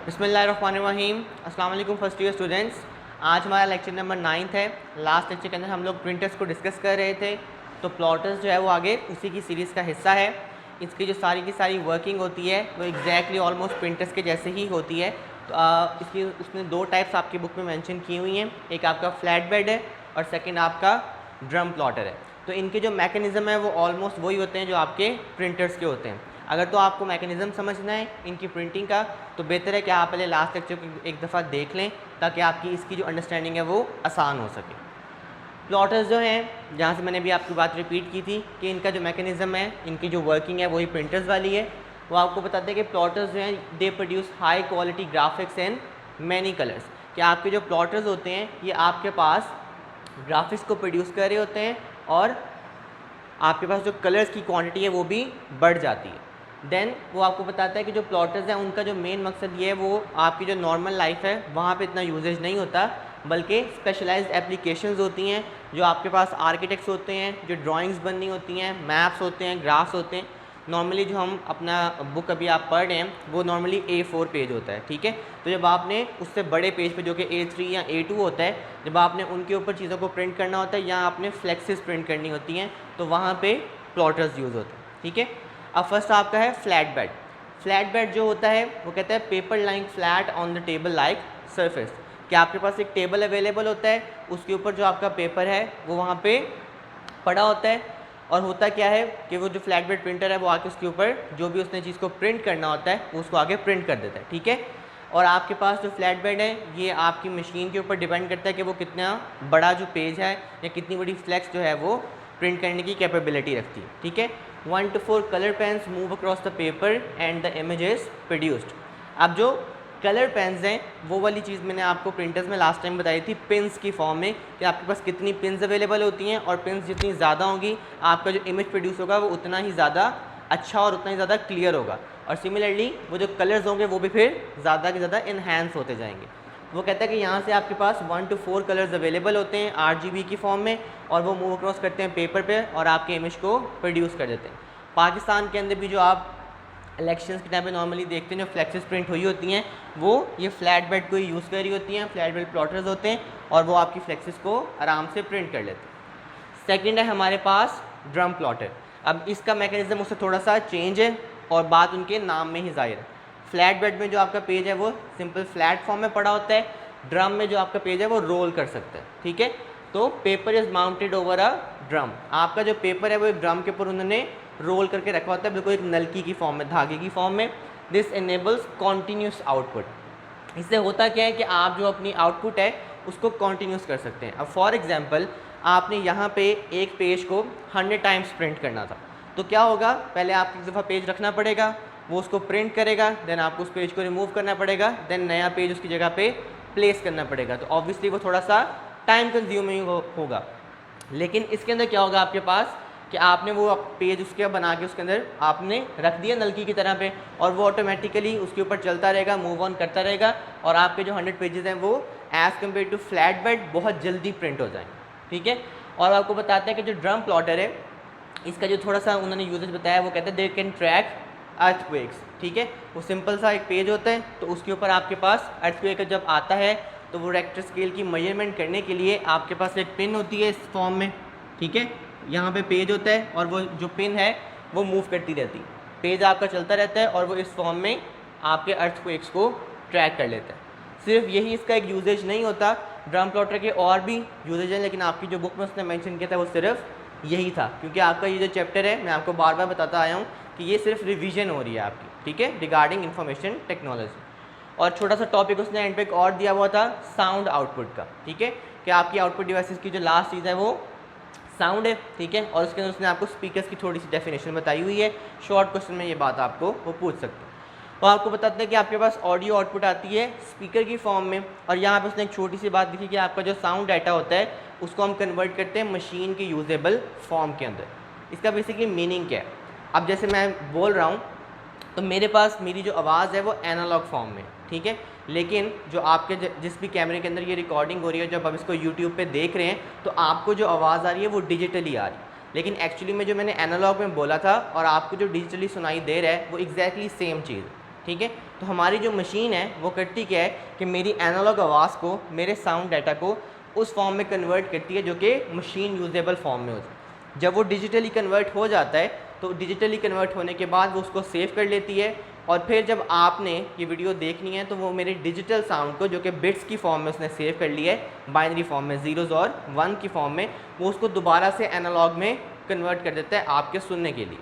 बिस्मिल्लाहिर्रहमानिर्रहीम। अस्सलाम वालेकुम फर्स्ट ईयर स्टूडेंट्स। आज हमारा लेक्चर नंबर 9 है। लास्ट लेक्चर के अंदर हम लोग प्रिंटर्स को डिस्कस कर रहे थे। तो प्लॉटर्स जो है वो आगे उसी की सीरीज़ का हिस्सा है। इसकी जो सारी की सारी वर्किंग होती है वो एग्जैक्टली ऑलमोस्ट प्रिंटर्स के जैसे ही होती है। तो इसकी उसमें दो टाइप्स आपकी बुक में मेंशन की हुई हैं। एक आपका फ्लैट बेड है और सेकेंड आपका ड्रम प्लॉटर है। तो इनके जो मैकेनिज़्म है वो ऑलमोस्ट वही होते हैं जो आपके प्रिंटर्स के होते हैं। अगर तो आपको मैकेनिज़्म समझना है इनकी प्रिंटिंग का तो बेहतर है कि आप पहले लास्ट लेक्चर को एक दफ़ा देख लें ताकि आपकी इसकी जो अंडरस्टैंडिंग है वो आसान हो सके। प्लॉटर्स जो हैं, जहाँ से मैंने भी आपकी बात रिपीट की थी कि इनका जो मैकेनिज़्म है, इनकी जो वर्किंग है वही प्रिंटर्स वाली है। वो आपको बताते हैं कि प्लॉटर्स जो हैं they produce high quality graphics and many colours. कि आपके जो प्लॉटर्स होते हैं ये आपके पास ग्राफिक्स को प्रोड्यूस कर रहे होते हैं और आपके पास जो कलर्स की क्वांटिटी है वो भी बढ़ जाती है। देन वो आपको बताता है कि जो प्लॉटर्स हैं उनका जो मेन मकसद ये है वो आपकी जो नॉर्मल लाइफ है वहाँ पे इतना यूजेज नहीं होता, बल्कि स्पेशलाइज्ड एप्लीकेशंस होती हैं जो आपके पास आर्किटेक्ट्स होते हैं, जो ड्राइंग्स बननी होती हैं, मैप्स होते हैं, ग्राफ्स होते हैं। नॉर्मली जो हम अपना बुक अभी आप पढ़ रहे हैं वो नॉर्मली A4 पेज होता है, ठीक है। तो जब आपने उससे बड़े पेज पे जो कि A3 या A2 होता है, जब आपने उनके ऊपर चीज़ों को प्रिंट करना होता है या आपने फ्लेक्सेस प्रिंट करनी होती हैं तो वहाँ पे प्लॉटर्स यूज़ होते हैं, ठीक है। अब फर्स्ट आपका है फ्लैट बेड। फ्लैट बेड जो होता है वो कहता है paper lying flat on the table like surface. कि आपके पास एक टेबल अवेलेबल होता है, उसके ऊपर जो आपका पेपर है वो वहाँ पे पड़ा होता है और होता क्या है कि वो जो फ्लैट बेड प्रिंटर है वो आके उसके ऊपर जो भी उसने चीज़ को प्रिंट करना होता है वो उसको आगे प्रिंट कर देता है, ठीक है। और आपके पास जो फ्लैट बेड है ये आपकी मशीन के ऊपर डिपेंड करता है कि वो कितना बड़ा जो पेज है या कितनी बड़ी फ्लैक्स जो है वो प्रिंट करने की कैपेबिलिटी रखती है, ठीक है। 1 to 4 colour pens move across the paper and the image is produced. अब जो कलर पेन्स हैं वो वाली चीज़ मैंने आपको प्रिंटर्स में लास्ट टाइम बताई थी पिन्स की फॉर्म में कि आपके पास कितनी पिन्स अवेलेबल होती हैं और पिन्स जितनी ज़्यादा होंगी आपका जो इमेज प्रोड्यूस होगा वो उतना ही ज़्यादा अच्छा और उतना ही ज़्यादा क्लियर होगा। और सिमिलरली वो जो कलर्स होंगे वो भी फिर ज़्यादा से ज़्यादा इन्हेंस होते जाएंगे। वो कहता है कि यहाँ से आपके पास 1 to 4 कलर्स अवेलेबल होते हैं RGB की फॉर्म में और वो मूव अक्रॉस करते हैं पेपर पे और आपके इमेज को प्रोड्यूस कर देते हैं। पाकिस्तान के अंदर भी जो आप इलेक्शंस के टाइम पे नॉर्मली देखते हैं जो फ्लैक्सेस प्रिंट हुई होती हैं वो ये फ्लैट बेड को ही यूज़ कर रही होती हैं। फ्लैट बेड प्लॉटर्स होते हैं और वो आपकी फ्लैक्सेस को आराम से प्रिंट कर लेते हैं। सेकंड है हमारे पास ड्रम प्लॉटर। अब इसका मैकेनिज्म उससे थोड़ा सा चेंज है और बात उनके नाम में ही जाहिर है। फ्लैट बेड में जो आपका पेज है वो सिंपल फ्लैट फॉर्म में पड़ा होता है। ड्रम में जो आपका पेज है वो रोल कर सकता है, ठीक है। तो paper is mounted over a drum. आपका जो पेपर है वो एक ड्रम के ऊपर उन्होंने रोल करके रखा होता है बिल्कुल एक नलकी की फॉर्म में, धागे की फॉर्म में। This enables continuous output. इससे होता क्या है कि आप जो अपनी आउटपुट है उसको कॉन्टीन्यूस कर सकते हैं। अब फॉर एग्जांपल आपने यहाँ पे एक पेज को 100 टाइम्स प्रिंट करना था तो क्या होगा, पहले आपको एक दफ़ा पेज रखना पड़ेगा, वो उसको प्रिंट करेगा, देन आपको उस पेज को रिमूव करना पड़ेगा, देन नया पेज उसकी जगह पे प्लेस करना पड़ेगा। तो ऑब्वियसली वो थोड़ा सा टाइम कंज्यूमिंग होगा। लेकिन इसके अंदर क्या होगा आपके पास कि आपने वो पेज उसके बना के उसके अंदर आपने रख दिया नलकी की तरह पे और वो ऑटोमेटिकली उसके ऊपर चलता रहेगा, मूव ऑन करता रहेगा और आपके जो 100 पेजेस हैं वो as compare to flat bed बहुत जल्दी प्रिंट हो जाएंगे, ठीक है। और आपको बताते हैं कि जो ड्रम प्लॉटर है इसका जो थोड़ा सा उन्होंने यूजेज बताया वो कहते हैं दे कैन ट्रैक अर्थक्वेक्स, ठीक है। वो सिंपल सा एक पेज होता है तो उसके ऊपर आपके पास अर्थक्वेक जब आता है तो वो रेक्टर स्केल की मेजरमेंट करने के लिए आपके पास एक पिन होती है इस फॉर्म में, ठीक है। यहाँ पे पेज होता है और वो जो पिन है वो मूव करती रहती है, पेज आपका चलता रहता है और वो इस फॉर्म में आपके अर्थक्वेक्स को ट्रैक कर लेता है। सिर्फ यही इसका एक यूजेज नहीं होता, ड्रम प्लॉटर के और भी यूजेज हैं लेकिन आपकी जो बुक में उसने मेंशन किया था वो सिर्फ यही था। क्योंकि आपका ये जो चैप्टर है मैं आपको बार बार बताता आया हूँ कि ये सिर्फ रिवीजन हो रही है आपकी, ठीक है, रिगार्डिंग इंफॉर्मेशन टेक्नोलॉजी। और छोटा सा टॉपिक उसने एंड पे एक और दिया हुआ था साउंड आउटपुट का, ठीक है, कि आपकी आउटपुट डिवाइसेस की जो लास्ट चीज़ है वो साउंड है, ठीक है। और उसके अंदर उसने आपको स्पीकर्स की थोड़ी सी डेफिनेशन बताई हुई है। शॉर्ट क्वेश्चन में ये बात आपको वो पूछ सकते हैं। और आपको बताते हैं कि आपके पास ऑडियो आउटपुट आती है स्पीकर की फॉर्म में और यहाँ पे उसने एक छोटी सी बात लिखी कि आपका जो साउंड डाटा होता है उसको हम कन्वर्ट करते हैं मशीन के यूजेबल फॉर्म के अंदर। इसका बेसिकली मीनिंग क्या है, अब जैसे मैं बोल रहा हूँ तो मेरे पास मेरी जो आवाज़ है वो एनालॉग फॉर्म में, ठीक है। लेकिन जो आपके जिस भी कैमरे के अंदर ये रिकॉर्डिंग हो रही है, जब आप इसको यूट्यूब पे देख रहे हैं तो आपको जो आवाज़ आ रही है वो डिजिटली आ रही है। लेकिन एक्चुअली में जो मैंने एनालॉग में बोला था और आपको जो डिजिटली सुनाई दे रहा है वो एग्जैक्टली सेम चीज़ है, ठीक है। तो हमारी जो मशीन है वो करती क्या है कि मेरी एनालॉग आवाज़ को, मेरे साउंड डाटा को उस फॉर्म में कन्वर्ट करती है जो कि मशीन यूजेबल फॉर्म में हो जाए। जब वो डिजिटली कन्वर्ट हो जाता है तो डिजिटली कन्वर्ट होने के बाद वो उसको सेव कर लेती है, और फिर जब आपने ये वीडियो देखनी है तो वो मेरे डिजिटल साउंड को, जो कि बिट्स की फॉर्म में उसने सेव कर लिया है, बाइनरी फॉर्म में, ज़ीरोज़ और वन की फॉर्म में, वो उसको दोबारा से एनालॉग में कन्वर्ट कर देता है आपके सुनने के लिए।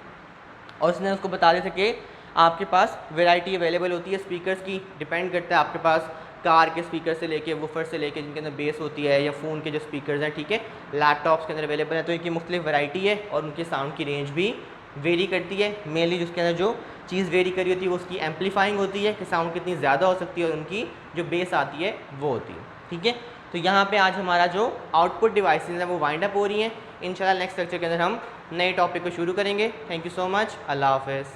और उसने उसको बता देता कि आपके पास वैरायटी अवेलेबल होती है स्पीकर्स की, डिपेंड करता है आपके पास कार के स्पीकर से लेके, वूफर से लेके, जिनके अंदर बेस होती है, या फ़ोन के जो स्पीकर्स हैं, ठीक है, लैपटॉप्स के अंदर अवेलेबल है। तो इनकी मुख्तलिफ वैरायटी है और उनके साउंड की रेंज भी वेरी करती है। मेनली जिसके अंदर जो चीज़ वेरी करी होती है वो उसकी एम्पलीफाइंग होती है कि साउंड कितनी ज़्यादा हो सकती है, और उनकी जो बेस आती है वो होती है, ठीक है। तो यहाँ पे आज हमारा जो आउटपुट डिवाइसेस हैं वो वाइंड अप हो रही हैं। इंशाल्लाह नेक्स्ट लेक्चर के अंदर हम नए टॉपिक को शुरू करेंगे। Thank you so much. अल्लाह हाफ़िज़।